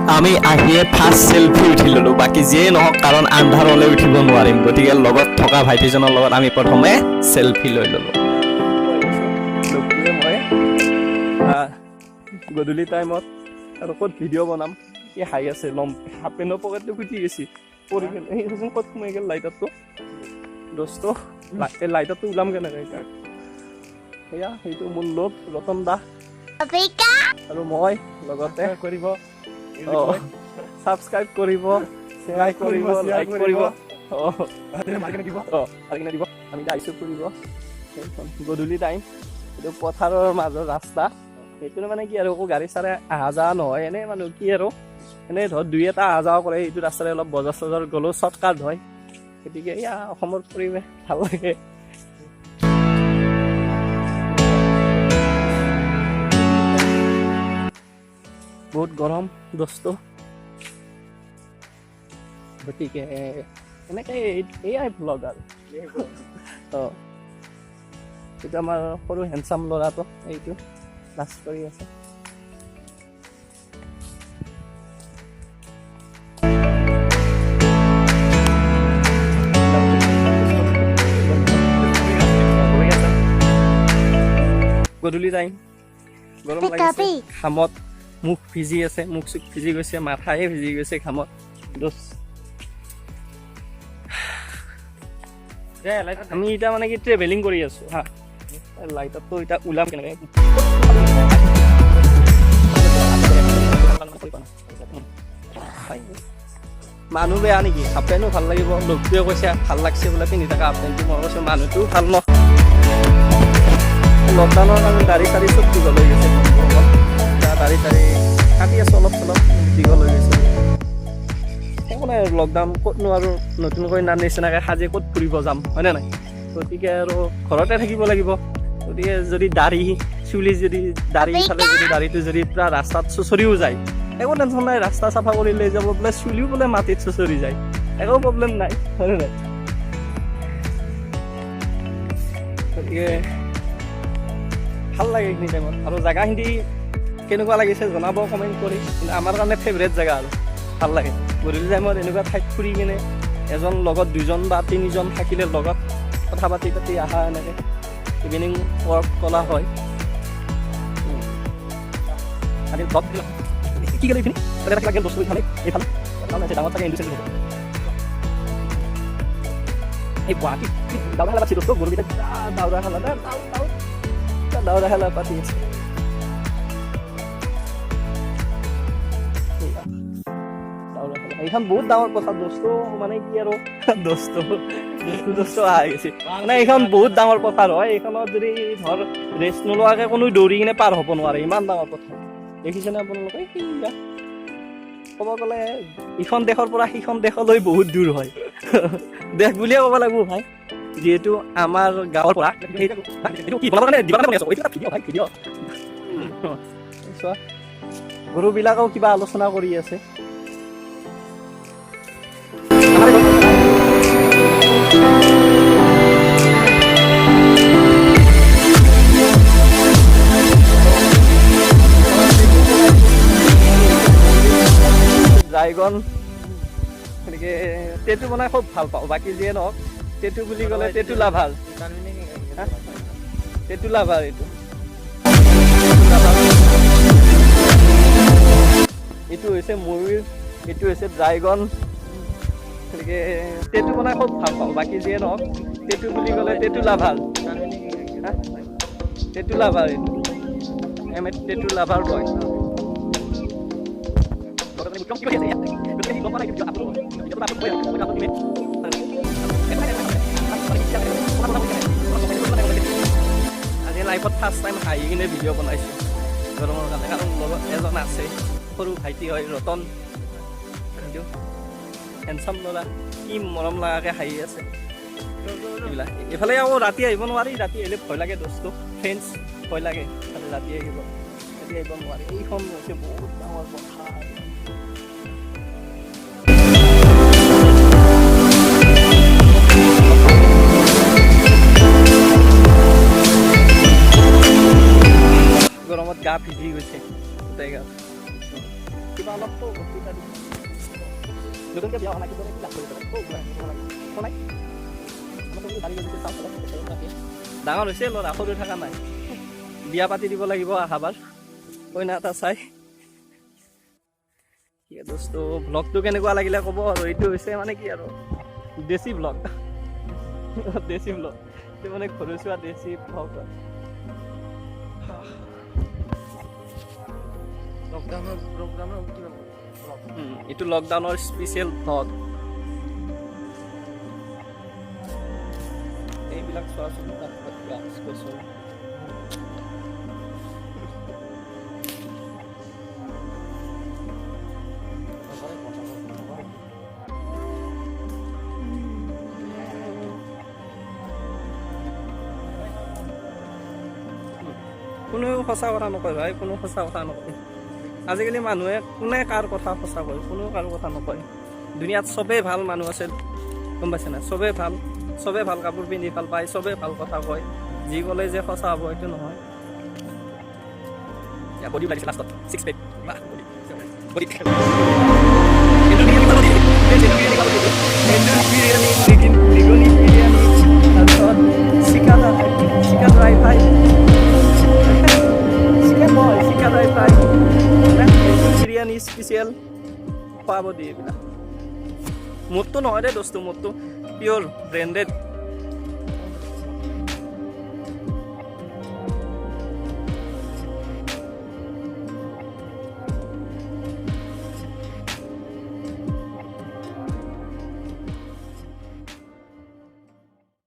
আমি আহিয়ে first selfie উঠি ল'লোঁ বাকী যিয়েই নহওক কাৰণ আন্ধাৰ হ'লে উঠিব নোৱাৰিম গতিকে লগত থকা ভাইটিজনৰ লগত আমি প্ৰথমে চেলফি লৈ ল'লোঁ গধূলি টাইমত আৰু ক'ত ভিডিঅ' বনাম কি হাই আছে লম হাফ পেণ্টৰ পকেটটো ফুটি গৈছে পৰি গ'ল সেইজন ক'ত সোমাই গ'ল লাইটৰটো দোস্ত এই লাইটৰটো ওলাম কেনেকৈ সেয়া সেইটো মোৰ লগ ৰতন দা আৰু মই লগতে কৰিব সাবস্ক্ৰাইব কৰিব শ্বেয়াৰ কৰিব লাইক কৰিব দিব আমি আহিছোঁ ফুৰিব গধূলি টাইম এইটো পথাৰৰ মাজৰ ৰাস্তা সেইটো মানে কি আৰু একো গাড়ী চাড়ী অহা যোৱা নহয় এনেই মানুহ কি আৰু এনেই ধৰ দুই এটা অহা যোৱা কৰে এইটো ৰাস্তাৰে অলপ বজাৰ চজাৰ গ'লেও শ্বৰ্টকাট হয় গতিকে এয়া অসমৰ পৰিৱেশ ভাল লাগে বহুত গৰম দোস্ত গতিকে এনেকে এয়াই ভ্লগ আৰু এইটো আমাৰ সৰু হেণ্ডচাম ল'ৰাটো এইটো নাচ কৰি আছে গধূলি টাইম গৰম লাগিছে ঘামত মুখ ভিজি আছে মুখ চুখ ভিজি গৈছে মাথাহে ভিজি গৈছে ঘামত আমি এতিয়া মানে কি ট্ৰেভেলিং কৰি আছো হা লাইটতো এতিয়া ওলাম কেনেকৈ মানুহ বেয়া নেকি হাফ পেণ্টো ভাল লাগিব লগটোৱে কৈছে ভাল লাগছে বোলে পিন্ধি থকা হাফ পেণ্টটো মই কৈছোঁ মানুহটোও ভাল ন লকডাউনৰ কাৰণে দাড়ি চাড়ি চব দীঘল হৈ গৈছে দাড়ি চাড়ি কাটি আছোঁ অলপ চলপ দীঘল হৈ গৈছে একো নাই লকডাউন ক'তনো আৰু নতুনকৈ নাম নিচিনাকৈ সাজে ক'ত ফুৰিব যাম হয়নে নাই গতিকে আৰু ঘৰতে থাকিব লাগিব গতিকে যদি দাড়ি চুলি যদি দাড়ি ইফালে যদি দাড়িটো যদি পূৰা ৰাস্তাত চুচৰিও যায় একো টেনশ্যন নাই ৰাস্তা চাফা কৰি লৈ যাব বোলে চুলিও বোলে মাটিত চুচৰি যায় একো প্ৰব্লেম নাই হয়নে নাই গতিকে ভাল লাগে এইখিনি টাইমত আৰু জেগাখিনি কেনেকুৱা লাগিছে জনাব কমেণ্ট কৰি কিন্তু আমাৰ কাৰণে ফেভৰেট জেগা আৰু ভাল লাগে গধূলি টাইমত এনেকুৱা ঠাইত ফুৰি কিনে এজন লগত দুজন বা তিনিজন থাকিলে লগত কথা পাতি পাতি অহা এনেকৈ ইভিনিং ৱাক কৰা হয় আৰু কি গ'লে এইখিনি লাগিল বস্তু এইফালে এইফালে ডাঙৰ থাকে ইণ্ডাষ্ট্ৰি এই গুৱাহাটী দাউৰা খেলা পাতিছে দোস্ত গৰুকেইটা দাউৰা খেলা দাউৰা খেলা পাতি আছে এইখন বহুত ডাঙৰ পথাৰ দোস্ত মানে কি আৰু দোস্ত অহা গৈছে মানে এইখন বহুত ডাঙৰ পথাৰ হয় এইখনত যদি ধৰ ৰেষ্ট নোলোৱাকৈ কোনো দৌৰি কিনে পাৰ হ'ব নোৱাৰে ইমান ডাঙৰ পথাৰ দেখিছেনে আপোনালোকে ক'ব গ'লে ইখন দেশৰ পৰা সিখন দেশলৈ বহুত দূৰ হয় দেশ বুলিয়ে ক'ব লাগিব ভাই যিহেতু আমাৰ গাঁৱৰ পৰা গৰুবিলাকেও কিবা আলোচনা কৰি আছে ড্ৰাইগন এনেকৈ টেটু বনাই খুব ভাল পাওঁ বাকী যিয়ে নহওক টেটু বুলি ক'লে টেটু লাভাৰ টেটু লাভাৰ এইটো হৈছে ময়ূৰ এইটো হৈছে ড্ৰাইগন এনেকৈ টেটু বনাই খুব ভাল পাওঁ বাকী যিয়ে নহওক টেটু বুলি ক'লে টেটু লাভাৰ টেটু লাভাৰ এইটো টেটু লাভাৰ কয় আজি লাইফত ফাৰ্ষ্ট টাইম হাঁহি কিনে ভিডিঅ' বনাইছোঁ গৰমৰ কাৰণে কাৰণ লগত এজন আছে সৰু ভাইটি হয় ৰতন হেণ্ডচাম ল'ৰা কি মৰম লগাকৈ হাঁহি আছে এইবিলাক এইফালে আকৌ ৰাতি আহিব নোৱাৰি ৰাতি আহিলে ভয় লাগে দোস্ত ফ্ৰেণ্ডছ ভয় লাগে ৰাতি আহিব নোৱাৰি এইখন হৈছে বহুত ডাঙৰ পথাৰ গৰমত গা ভিজি গৈছে গোটেই গা কিবা অলপ বস্তুটা দিব নতুনকৈ বিয়া হোৱা নাই কিন্তু কিবা কৰি নাই ডাঙৰ হৈছে ল'ৰা সৰু থকা নাই বিয়া পাতি দিব লাগিব আহাবাৰ কইনা এটা চাই দোস্তো ব্লগটো কেনেকুৱা লাগিলে ক'ব আৰু এইটো হৈছে মানে কি আৰু দেশী ব্লগ দেশী ব্লগ এইটো মানে ঘৰচুৱা দেশী ব্লগ এইটো লকডাউনৰ স্পেচিয়েল ব্লগ এইবিলাক চোৱাচোন কোনেও সঁচা কথা নকয় ভাই কোনো সঁচা কথা নকয় আজিকালি মানুহে কোনে কাৰ কথা সঁচা কয় কোনেও কাৰো কথা নকয় দুনিয়াত চবেই ভাল মানুহ আছে গম পাইছে না চবেই ভাল কাপোৰ পিন্ধি ভাল পায় চবেই ভাল কথা কয় যি ক'লে যে সঁচা হ'ব এইটো নহয় বডি লাগিছে লাষ্টত 6 পেক বিৰিয়ানী স্পেচিয়েল পাব দিয়ে এইবিলাক মোৰতো নহয় দে দোস্তো মোৰতো পিয়'ৰ ব্ৰেণ্ডেড